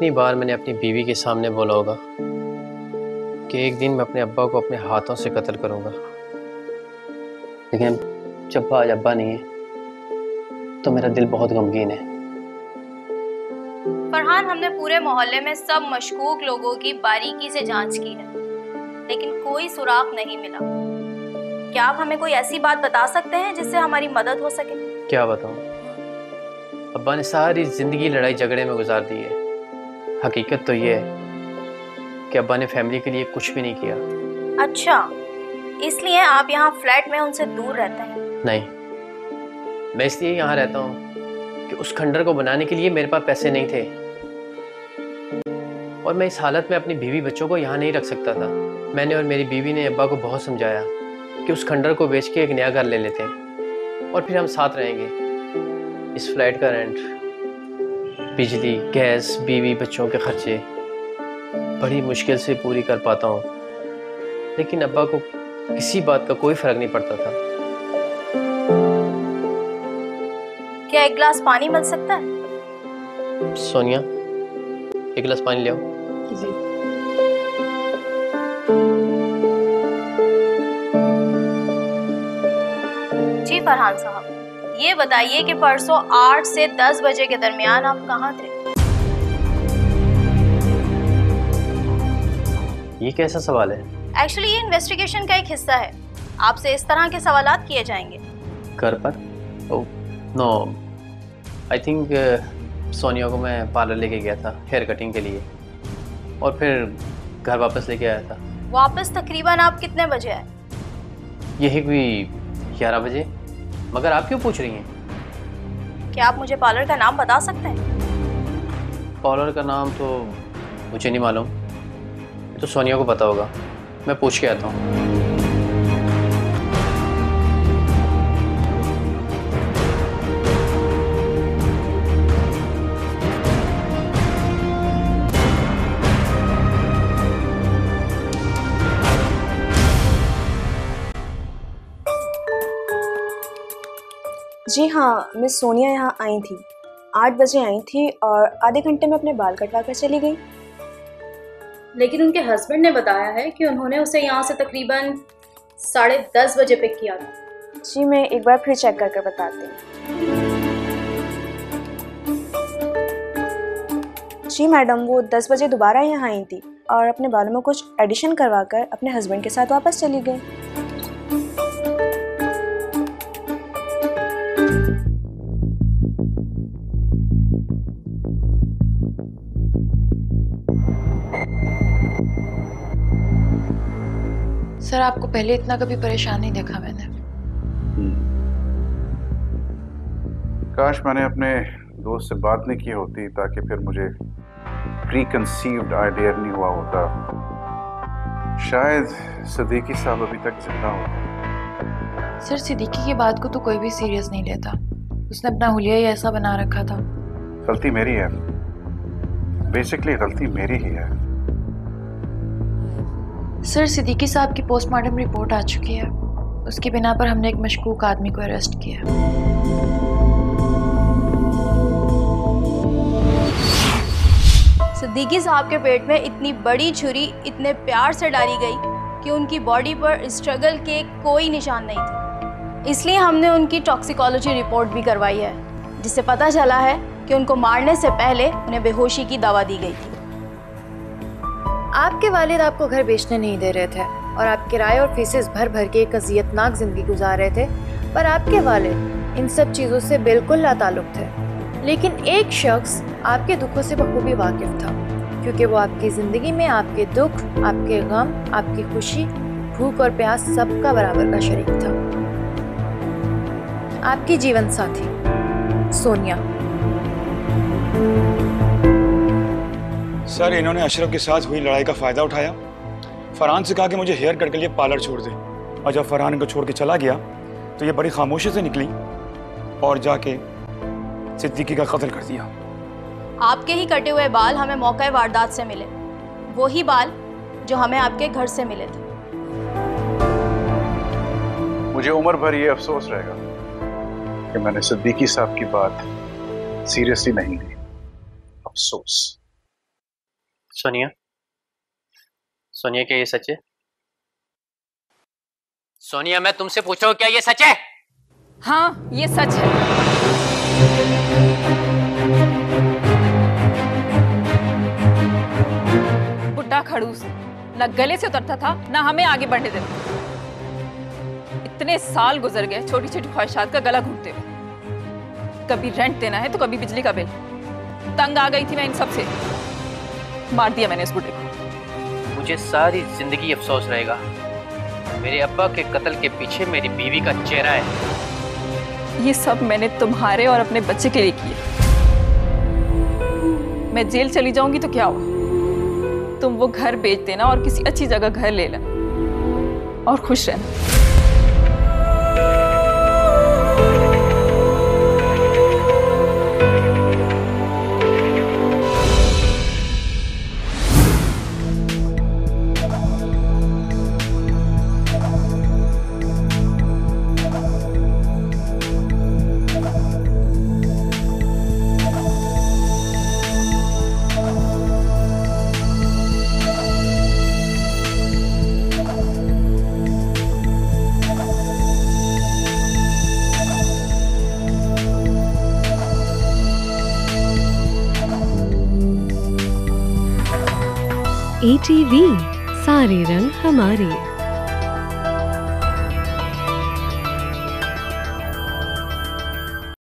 कितनी बार मैंने अपनी बीवी के सामने बोला होगा कि एक दिन मैं अपने अब्बा को अपने हाथों से कत्ल करूंगा, लेकिन जब आज अब्बा नहीं है तो मेरा दिल बहुत गमगीन है। फरहान, हमने पूरे मोहल्ले में सब मशकूक लोगों की बारीकी से जांच की है, लेकिन कोई सुराग नहीं मिला। क्या आप हमें कोई ऐसी बात बता सकते हैं जिससे हमारी मदद हो सके? क्या बताऊं, अब्बा ने सारी जिंदगी लड़ाई झगड़े में गुजार दी है। हकीकत तो ये है कि अब्बा ने फैमिली के लिए कुछ भी नहीं किया। अच्छा, इसलिए आप यहाँ फ्लैट में उनसे दूर रहते हैं? नहीं, मैं इसलिए यहाँ रहता हूँ कि उस खंडर को बनाने के लिए मेरे पास पैसे नहीं थे, और मैं इस हालत में अपनी बीवी बच्चों को यहाँ नहीं रख सकता था। मैंने और मेरी बीवी ने अब्बा को बहुत समझाया कि उस खंडर को बेच के एक नया घर ले लेते हैं और फिर हम साथ रहेंगे। इस फ्लैट का रेंट, बिजली, गैस, बीवी बच्चों के खर्चे बड़ी मुश्किल से पूरी कर पाता हूँ, लेकिन अब्बा को किसी बात का कोई फर्क नहीं पड़ता था। क्या एक गिलास पानी मिल सकता है? सोनिया, एक गिलास पानी ले आओ। जी। जी फरहान साहब, ये बताइए कि परसों 8 से 10 बजे के दरमियान आप कहाँ थे? ये कैसा सवाल है? एक्चुअली ये इन्वेस्टिगेशन का एक हिस्सा है। आपसे इस तरह के सवालात किए जाएंगे। घर पर? Oh no, I think Sonia को मैं पार्लर लेके गया था हेयर कटिंग के लिए, और फिर घर वापस लेके आया था। वापस तकरीबन आप कितने बजे आए? यही कोई 11 बजे। मगर आप क्यों पूछ रही हैं? क्या आप मुझे पार्लर का नाम बता सकते हैं? पार्लर का नाम तो मुझे नहीं मालूम, तो सोनिया को पता होगा। मैं पूछ के आता हूँ। जी हाँ, मिस सोनिया यहाँ आई थी। 8 बजे आई थी और आधे घंटे में अपने बाल कटवा कर चली गई। लेकिन उनके हस्बैंड ने बताया है कि उन्होंने उसे यहाँ से तकरीबन 10:30 बजे पिक किया था। जी, मैं एक बार फिर चेक करके बताती हूँ। जी मैडम, वो 10 बजे दोबारा यहाँ आई थी और अपने बालों में कुछ एडिशन करवा कर अपने हस्बैंड के साथ वापस चली गई। सर, आपको पहले इतना कभी परेशान नहीं देखा मैंने। काश मैंने अपने दोस्त से बात नहीं की होती, ताकि फिर मुझे प्री कंसीव्ड आइडिया नहीं हुआ होता। शायद सिद्दीकी साहब अभी तक जिंदा होते। सर, सिद्दीकी की बात को तो कोई भी सीरियस नहीं लेता। उसने अपना हुलिया ही ऐसा बना रखा था। गलती मेरी है, बेसिकली गलती मेरी ही है। सर, सिद्दीकी साहब की पोस्टमार्टम रिपोर्ट आ चुकी है। उसकी बिना पर हमने एक मशकूक आदमी को अरेस्ट किया। सिद्दीकी साहब के पेट में इतनी बड़ी छुरी इतने प्यार से डाली गई कि उनकी बॉडी पर स्ट्रगल के कोई निशान नहीं थे। इसलिए हमने उनकी टॉक्सिकोलॉजी रिपोर्ट भी करवाई है, जिससे पता चला है कि उनको मारने से पहले उन्हें बेहोशी की दवा दी गई थी। आपके वालिद आपको घर बेचने नहीं दे रहे थे और आप किराए और फीसेस भर भर के एक अज़ियतनाक ज़िंदगी गुजार रहे थे, पर आपके वालिद इन सब चीज़ों से बिल्कुल लाताल्लुक़ थे। लेकिन एक शख्स आपके दुखों से बखूबी वाकिफ़ था, क्योंकि वो आपकी ज़िंदगी में आपके दुख, आपके गम, आपकी खुशी, भूख और प्यास सबका बराबर का शरीक था। आपकी जीवन साथी सोनिया। सर, इन्होंने अशरफ के साथ हुई लड़ाई का फायदा उठाया। फरहान से कहा कि मुझे हेयर कट के लिए पार्लर छोड़ दे, और जब फरहान इनको छोड़ के चला गया तो ये बड़ी खामोशी से निकली और जाके सिद्दीकी का कत्ल कर दिया। आपके ही कटे हुए बाल हमें मौके वारदात से मिले, वही बाल जो हमें आपके घर से मिले थे। मुझे उम्र भर ये अफसोस रहेगा कि मैंने सिद्दीकी साहब की बात सीरियसली नहीं ली। अफसोस। सोनिया, सोनिया क्या ये सच है? सोनिया मैं तुमसे पूछ रहा हूँ, क्या ये सच है? हाँ ये सच है। बुड्ढा खड़ूस न गले से उतरता था ना हमें आगे बढ़ने देता। इतने साल गुजर गए छोटी छोटी ख्वाहिशात का गला घूटते हुए। कभी रेंट देना है तो कभी बिजली का बिल। तंग आ गई थी मैं इन सब से, मार दिया मैंने इस बुड्ढे को। मुझे सारी जिंदगी अफसोस रहेगा। मेरे अब्बा के कत्ल के पीछे मेरी बीवी का चेहरा है। ये सब मैंने तुम्हारे और अपने बच्चे के लिए किए। मैं जेल चली जाऊंगी तो क्या हुआ? तुम वो घर बेच देना और किसी अच्छी जगह घर ले लेना और खुश रहना। ATV सारे रंग हमारे।